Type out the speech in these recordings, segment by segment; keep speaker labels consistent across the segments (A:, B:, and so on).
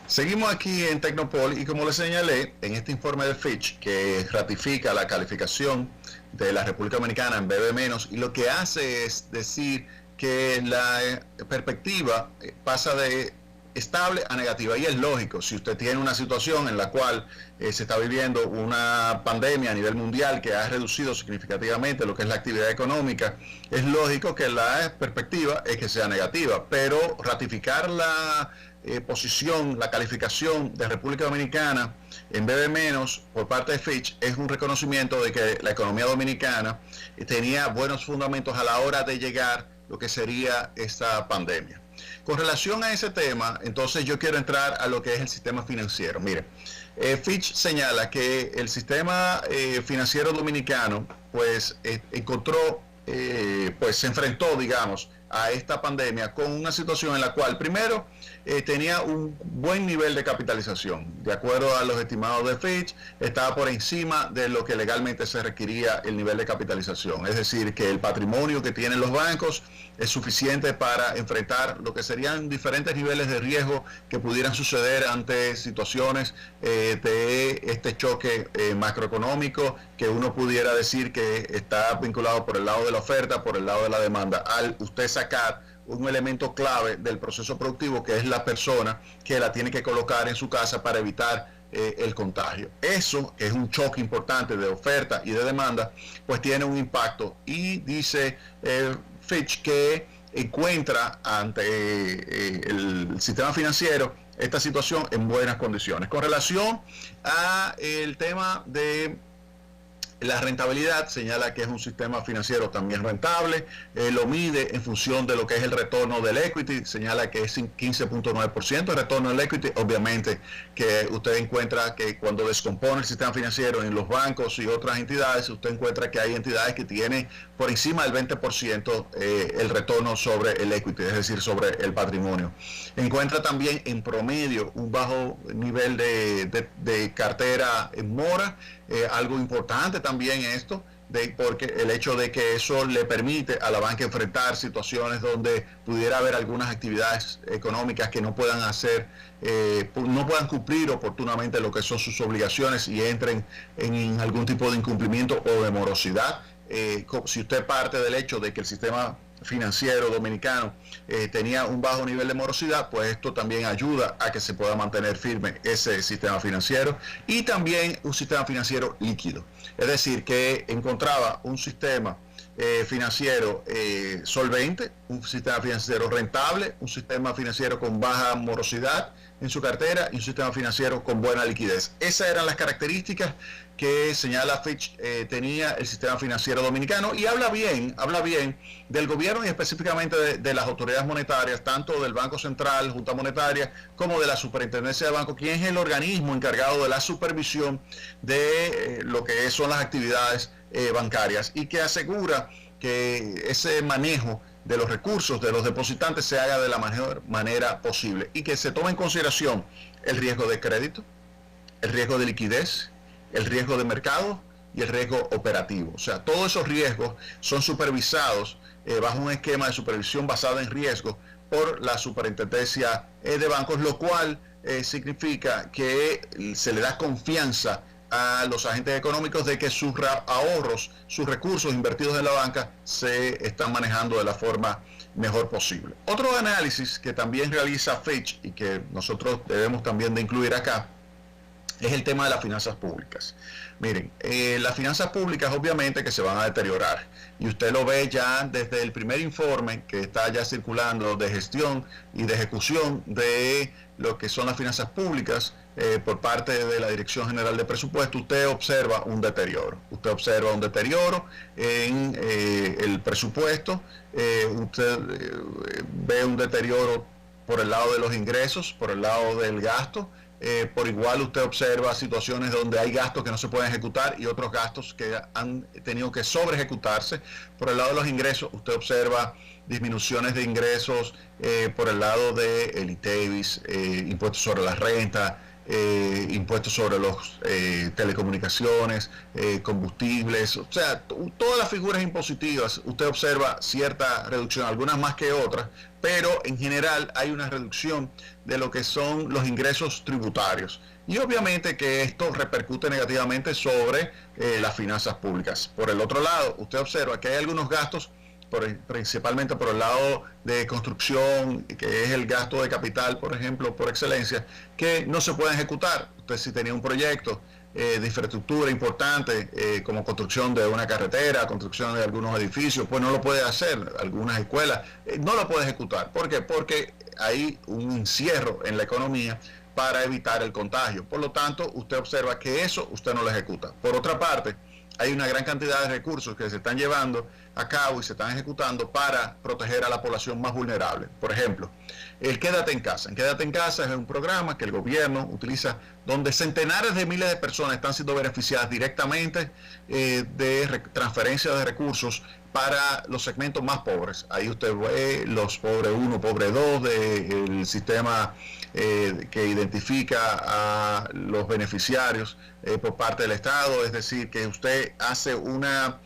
A: Seguimos aquí en Tecnopol y como les señalé, en este informe de Fitch que ratifica la calificación de la República Dominicana en BB- y lo que hace es decir que la perspectiva pasa de estable a negativa, y es lógico. Si usted tiene una situación en la cual se está viviendo una pandemia a nivel mundial que ha reducido significativamente lo que es la actividad económica, es lógico que la perspectiva es que sea negativa, pero ratificar la posición, la calificación de República Dominicana en BB- por parte de Fitch es un reconocimiento de que la economía dominicana tenía buenos fundamentos a la hora de llegar lo que sería esta pandemia. Con relación a ese tema, entonces yo quiero entrar a lo que es el sistema financiero. Mire, Fitch señala que el sistema financiero dominicano pues encontró, pues se enfrentó, digamos, a esta pandemia con una situación en la cual primero tenía un buen nivel de capitalización. De acuerdo a los estimados de Fitch, estaba por encima de lo que legalmente se requería el nivel de capitalización. Es decir, que el patrimonio que tienen los bancos es suficiente para enfrentar lo que serían diferentes niveles de riesgo que pudieran suceder ante situaciones de este choque macroeconómico, que uno pudiera decir que está vinculado por el lado de la oferta, por el lado de la demanda. Al usted sacar un elemento clave del proceso productivo, que es la persona que la tiene que colocar en su casa para evitar el contagio. Eso, que es un choque importante de oferta y de demanda, pues tiene un impacto, y dice Fitch que encuentra ante el sistema financiero esta situación en buenas condiciones. Con relación a el tema de la rentabilidad, señala que es un sistema financiero también rentable, lo mide en función de lo que es el retorno del equity, señala que es 15.9% el retorno del equity. Obviamente que usted encuentra que cuando descompone el sistema financiero en los bancos y otras entidades, usted encuentra que hay entidades que tienen por encima del 20% el retorno sobre el equity, es decir, sobre el patrimonio. Encuentra también en promedio un bajo nivel de cartera en mora, algo importante también esto, porque el hecho de que eso le permite a la banca enfrentar situaciones donde pudiera haber algunas actividades económicas que no puedan hacer, no puedan cumplir oportunamente lo que son sus obligaciones y entren en algún tipo de incumplimiento o de morosidad. Si usted parte del hecho de que el sistema financiero dominicano tenía un bajo nivel de morosidad, pues esto también ayuda a que se pueda mantener firme ese sistema financiero, y también un sistema financiero líquido, es decir, que encontraba un sistema financiero solvente, un sistema financiero rentable, un sistema financiero con baja morosidad en su cartera y un sistema financiero con buena liquidez. Esas eran las características que señala Fitch tenía el sistema financiero dominicano, y habla bien del gobierno y específicamente de las autoridades monetarias, tanto del Banco Central, Junta Monetaria, como de la Superintendencia de Banco, quien es el organismo encargado de la supervisión de lo que son las actividades bancarias, y que asegura que ese manejo de los recursos de los depositantes se haga de la mejor manera posible, y que se tome en consideración el riesgo de crédito, el riesgo de liquidez, el riesgo de mercado y el riesgo operativo. O sea, todos esos riesgos son supervisados bajo un esquema de supervisión basada en riesgo por la Superintendencia de Bancos, lo cual significa que se le da confianza a los agentes económicos de que sus ahorros, sus recursos invertidos en la banca se están manejando de la forma mejor posible. Otro análisis que también realiza Fitch y que nosotros debemos también de incluir acá es el tema de las finanzas públicas. Miren, las finanzas públicas obviamente que se van a deteriorar, y usted lo ve ya desde el primer informe que está ya circulando de gestión y de ejecución de lo que son las finanzas públicas por parte de la Dirección General de Presupuesto. Usted observa un deterioro, en el presupuesto, usted ve un deterioro por el lado de los ingresos, por el lado del gasto. Por igual usted observa situaciones donde hay gastos que no se pueden ejecutar y otros gastos que han tenido que sobre ejecutarse. Por el lado de los ingresos, usted observa disminuciones de ingresos por el lado del ITEVIS, impuestos sobre la renta, impuestos sobre los telecomunicaciones, combustibles, o sea, todas las figuras impositivas, usted observa cierta reducción, algunas más que otras, pero en general hay una reducción de lo que son los ingresos tributarios. Y obviamente que esto repercute negativamente sobre las finanzas públicas. Por el otro lado, usted observa que hay algunos gastos, principalmente por el lado de construcción, que es el gasto de capital, por ejemplo, por excelencia, que no se pueden ejecutar. Usted si tenía un proyecto de infraestructura importante, como construcción de una carretera, construcción de algunos edificios, pues no lo puede hacer, algunas escuelas, no lo puede ejecutar. ¿Por qué? Porque hay un encierro en la economía para evitar el contagio. Por lo tanto, usted observa que eso usted no lo ejecuta. Por otra parte, hay una gran cantidad de recursos que se están llevando a cabo y se están ejecutando para proteger a la población más vulnerable. Por ejemplo, el Quédate en Casa. El Quédate en Casa es un programa que el gobierno utiliza donde centenares de miles de personas están siendo beneficiadas directamente de transferencias de recursos para los segmentos más pobres. Ahí usted ve los pobre 1, pobre 2 del sistema que identifica a los beneficiarios por parte del Estado, es decir, que usted hace una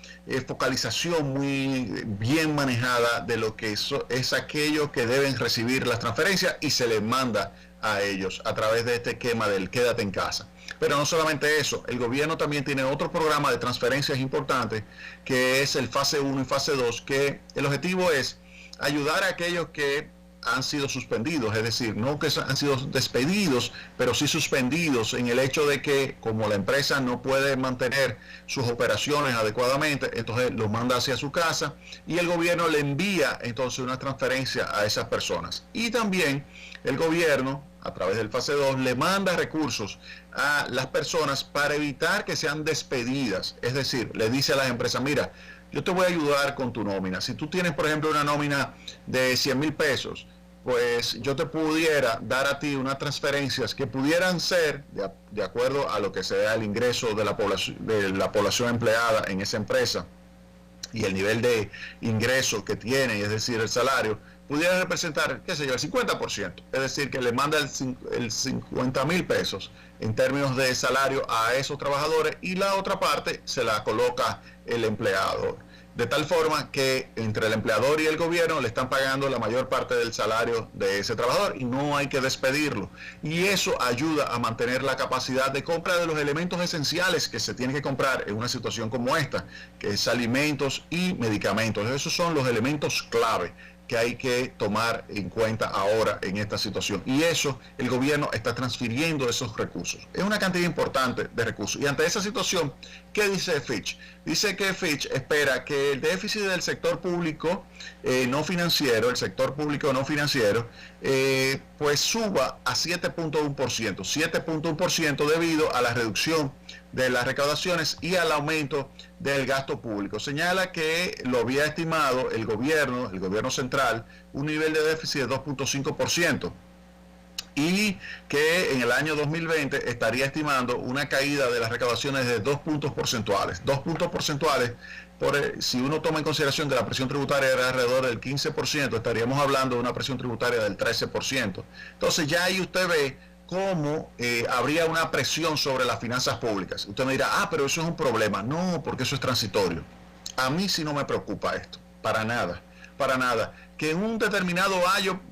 A: focalización muy bien manejada de lo que es aquello que deben recibir las transferencias y se les manda a ellos a través de este esquema del Quédate en Casa. Pero no solamente eso, el gobierno también tiene otro programa de transferencias importante que es el fase 1 y fase 2, que el objetivo es ayudar a aquellos que han sido suspendidos, es decir, no que han sido despedidos, pero sí suspendidos en el hecho de que como la empresa no puede mantener sus operaciones adecuadamente, entonces los manda hacia su casa y el gobierno le envía entonces una transferencia a esas personas. Y también el gobierno, a través del fase 2, le manda recursos a las personas para evitar que sean despedidas, es decir, le dice a las empresas, mira, yo te voy a ayudar con tu nómina. Si tú tienes, por ejemplo, una nómina de 100,000 pesos, pues yo te pudiera dar a ti unas transferencias que pudieran ser de acuerdo a lo que sea el ingreso de la población empleada en esa empresa y el nivel de ingreso que tiene, es decir, el salario, pudiera representar, qué sé yo, el 50%. Es decir, que le manda el 50,000 pesos en términos de salario a esos trabajadores y la otra parte se la coloca el empleador. De tal forma que entre el empleador y el gobierno le están pagando la mayor parte del salario de ese trabajador y no hay que despedirlo. Y eso ayuda a mantener la capacidad de compra de los elementos esenciales que se tienen que comprar en una situación como esta, que es alimentos y medicamentos. Esos son los elementos clave que hay que tomar en cuenta ahora en esta situación. Y eso el gobierno está transfiriendo esos recursos. Es una cantidad importante de recursos. Y ante esa situación, ¿qué dice Fitch? Dice que Fitch espera que el déficit del sector público no financiero, el sector público no financiero, pues suba a 7.1%. 7.1% debido a la reducción de las recaudaciones y al aumento del gasto público. Señala que lo había estimado el gobierno central, un nivel de déficit de 2.5%. Y que en el año 2020 estaría estimando una caída de las recaudaciones de 2 puntos porcentuales. 2 puntos porcentuales, si uno toma en consideración que la presión tributaria era alrededor del 15%, estaríamos hablando de una presión tributaria del 13%. Entonces ya ahí usted ve cómo habría una presión sobre las finanzas públicas. Usted me dirá, pero eso es un problema. No, porque eso es transitorio. A mí sí no me preocupa esto, para nada, para nada. Que en un determinado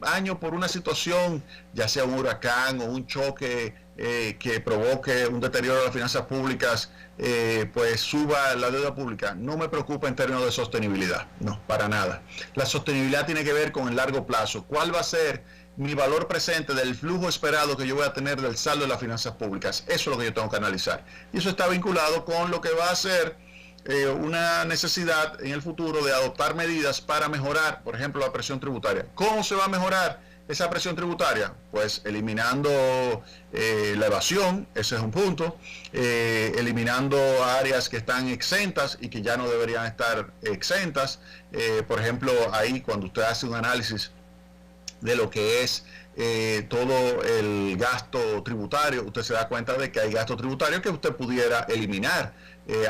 A: año por una situación, ya sea un huracán o un choque que provoque un deterioro de las finanzas públicas, pues suba la deuda pública, no me preocupa en términos de sostenibilidad, no, para nada. La sostenibilidad tiene que ver con el largo plazo. ¿Cuál va a ser mi valor presente del flujo esperado que yo voy a tener del saldo de las finanzas públicas? Eso es lo que yo tengo que analizar. Y eso está vinculado con lo que va a ser una necesidad en el futuro de adoptar medidas para mejorar, por ejemplo, la presión tributaria. ¿Cómo se va a mejorar esa presión tributaria? Pues eliminando la evasión, ese es un punto, eliminando áreas que están exentas y que ya no deberían estar exentas. Por ejemplo, ahí cuando usted hace un análisis de lo que es todo el gasto tributario, usted se da cuenta de que hay gasto tributario que usted pudiera eliminar.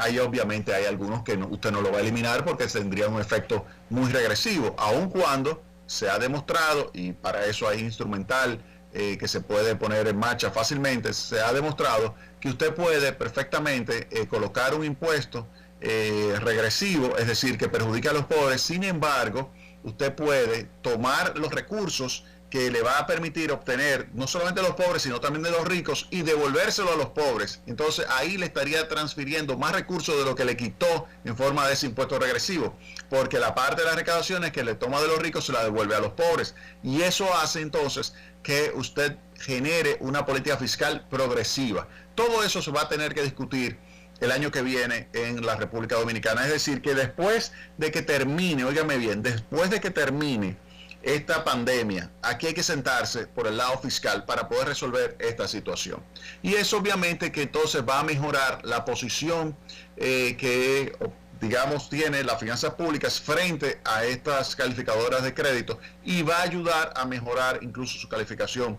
A: Ahí obviamente hay algunos que usted no lo va a eliminar porque tendría un efecto muy regresivo, aun cuando se ha demostrado, y para eso hay instrumental que se puede poner en marcha fácilmente. Se ha demostrado que usted puede perfectamente colocar un impuesto regresivo, es decir, que perjudica a los pobres. Sin embargo, usted puede tomar los recursos que le va a permitir obtener no solamente de los pobres, sino también de los ricos, y devolvérselo a los pobres. Entonces ahí le estaría transfiriendo más recursos de lo que le quitó en forma de ese impuesto regresivo, porque la parte de las recaudaciones que le toma de los ricos se la devuelve a los pobres, y eso hace entonces que usted genere una política fiscal progresiva. Todo eso se va a tener que discutir el año que viene en la República Dominicana. Es decir, que después de que termine, óigame bien, después de que termine esta pandemia, aquí hay que sentarse por el lado fiscal para poder resolver esta situación. Y eso obviamente que entonces va a mejorar la posición que, digamos, tiene las finanzas públicas frente a estas calificadoras de crédito, y va a ayudar a mejorar incluso su calificación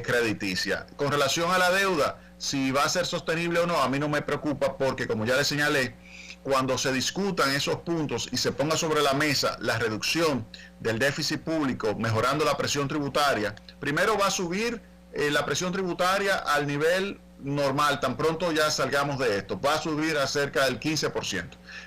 A: crediticia. Con relación a la deuda, si va a ser sostenible o no, a mí no me preocupa, porque como ya les señalé, cuando se discutan esos puntos y se ponga sobre la mesa la reducción del déficit público, mejorando la presión tributaria, primero va a subir la presión tributaria al nivel normal, tan pronto ya salgamos de esto, va a subir a cerca del 15%.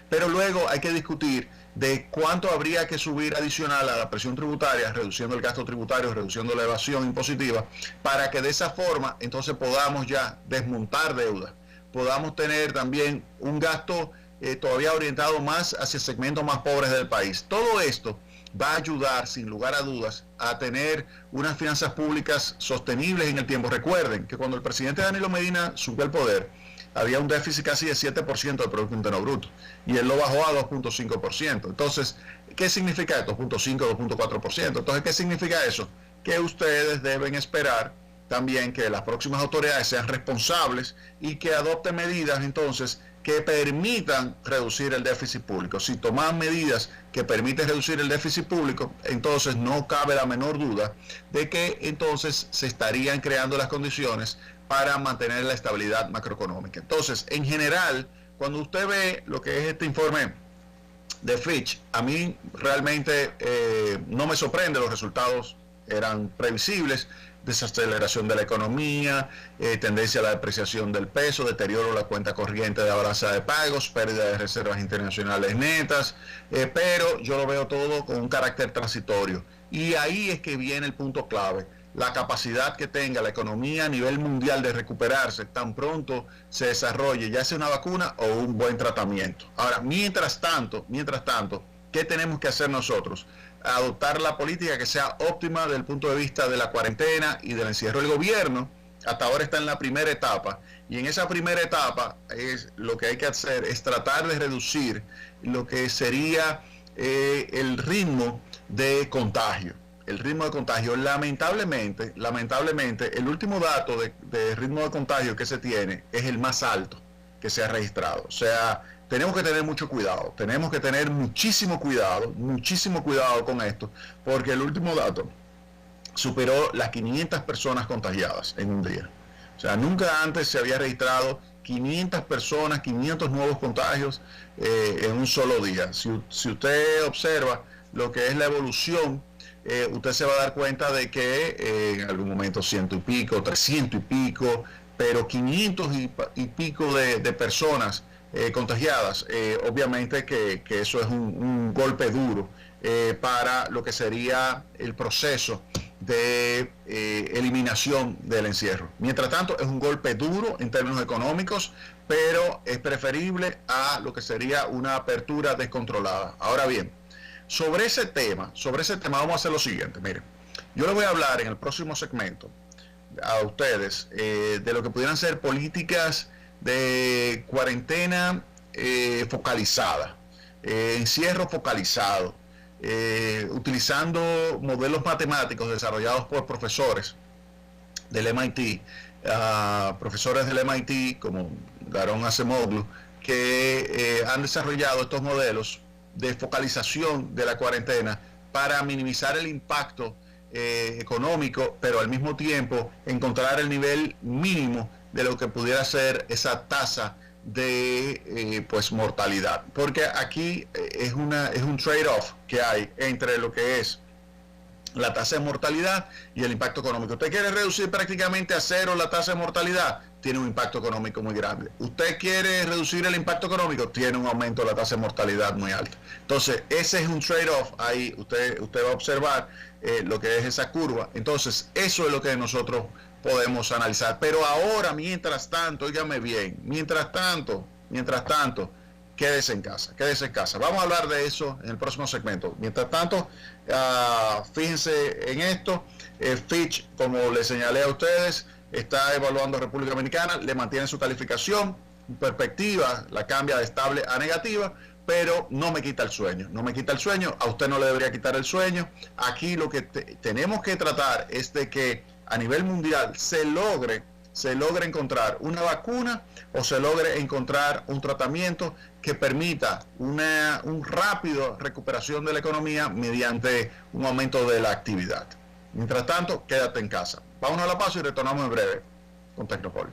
A: Pero luego hay que discutir de cuánto habría que subir adicional a la presión tributaria, reduciendo el gasto tributario, reduciendo la evasión impositiva, para que de esa forma entonces podamos ya desmontar deuda, podamos tener también un gasto todavía orientado más hacia segmentos más pobres del país. Todo esto va a ayudar, sin lugar a dudas, a tener unas finanzas públicas sostenibles en el tiempo. Recuerden que cuando el presidente Danilo Medina subió al poder, había un déficit casi de 7% del Producto Interno Bruto, y él lo bajó a 2.5%. Entonces, ¿qué significa esto? 2.5, 2.4%. Entonces, ¿qué significa eso? Que ustedes deben esperar también que las próximas autoridades sean responsables y que adopten medidas entonces que permitan reducir el déficit público. Si toman medidas que permiten reducir el déficit público, entonces no cabe la menor duda de que entonces se estarían creando las condiciones para mantener la estabilidad macroeconómica. Entonces, en general, cuando usted ve lo que es este informe de Fitch, a mí realmente no me sorprende, los resultados eran previsibles: desaceleración de la economía, tendencia a la depreciación del peso, deterioro de la cuenta corriente de la balanza de pagos, pérdida de reservas internacionales netas, pero yo lo veo todo con un carácter transitorio. Y ahí es que viene el punto clave: la capacidad que tenga la economía a nivel mundial de recuperarse tan pronto se desarrolle ya sea una vacuna o un buen tratamiento. Ahora, mientras tanto, ¿qué tenemos que hacer nosotros? Adoptar la política que sea óptima desde el punto de vista de la cuarentena y del encierro. El gobierno hasta ahora está en la primera etapa, y en esa primera etapa lo que hay que hacer es tratar de reducir lo que sería el ritmo de contagio. Lamentablemente, el último dato de ritmo de contagio que se tiene es el más alto que se ha registrado. O sea, tenemos que tener mucho cuidado, tenemos que tener muchísimo cuidado con esto, porque el último dato superó las 500 personas contagiadas en un día. O sea, nunca antes se había registrado 500 personas, 500 nuevos contagios en un solo día. Si usted observa lo que es la evolución, usted se va a dar cuenta de que en algún momento 100 y pico, 300 y pico, pero 500 y pico de personas contagiadas, obviamente que eso es un golpe duro para lo que sería el proceso de eliminación del encierro. Mientras tanto, es un golpe duro en términos económicos, pero es preferible a lo que sería una apertura descontrolada. Ahora bien, sobre ese tema vamos a hacer lo siguiente. Miren, yo les voy a hablar en el próximo segmento a ustedes de lo que pudieran ser políticas de cuarentena focalizada, encierro focalizado, utilizando modelos matemáticos desarrollados por profesores del MIT, profesores del MIT como Daron Acemoglu, que han desarrollado estos modelos de focalización de la cuarentena para minimizar el impacto económico, pero al mismo tiempo encontrar el nivel mínimo de lo que pudiera ser esa tasa de pues mortalidad, porque aquí es un trade-off que hay entre lo que es la tasa de mortalidad y el impacto económico. Usted quiere reducir prácticamente a cero la tasa de mortalidad, tiene un impacto económico muy grande. Usted quiere reducir el impacto económico, tiene un aumento de la tasa de mortalidad muy alta. Entonces, ese es un trade-off ahí. Usted va a observar lo que es esa curva. Entonces, eso es lo que nosotros podemos analizar. Pero ahora, mientras tanto, óigame bien, mientras tanto, quédese en casa, quédese en casa. Vamos a hablar de eso en el próximo segmento. Mientras tanto, fíjense en esto. Fitch, como les señalé a ustedes, está evaluando a República Dominicana, le mantiene su calificación, perspectiva, la cambia de estable a negativa, pero no me quita el sueño, no me quita el sueño, a usted no le debería quitar el sueño. Aquí lo que tenemos que tratar es de que a nivel mundial se logre encontrar una vacuna o se logre encontrar un tratamiento que permita una rápida recuperación de la economía mediante un aumento de la actividad. Mientras tanto, quédate en casa. Vamos a la pausa y retornamos en breve con Tecnopol.